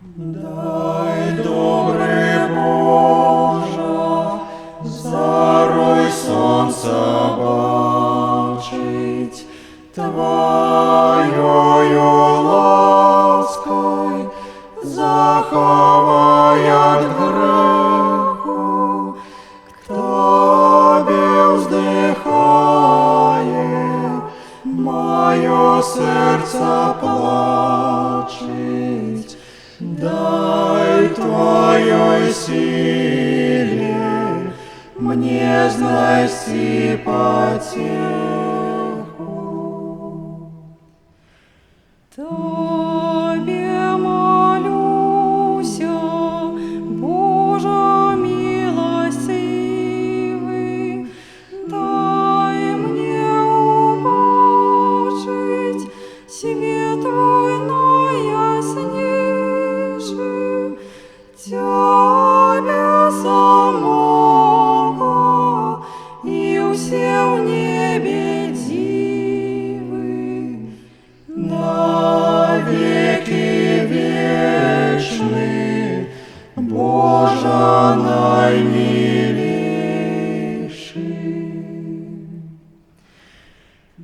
Дай, добрий Боже, заруй сонця бачить, Твоєю лаской заховай от греху, к Тобі вздихає, моє серце плачить. Дай Твоей силе мне знайти потеху. Тебе молюся, Боже милостивый, дай мне убачить свет Твой найяснейший, Тебя самого и все в небе дивы. Навеки вечный, Боже наимилейший.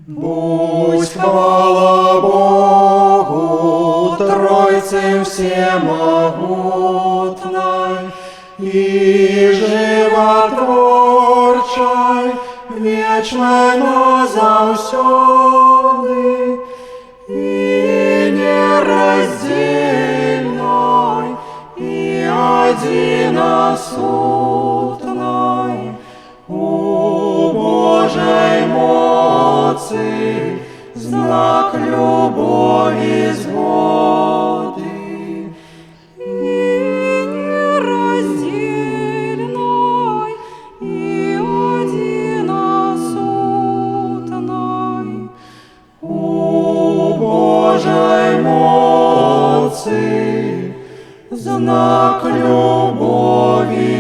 Будь хвала Богу, Тройце всемогутной и животворчей, вечной назавсёды, и нераздельной, и единосутной, у Божьей моцы знак любови згоды. И нераздельной, и одиносутной, У Божьей моцы знак любови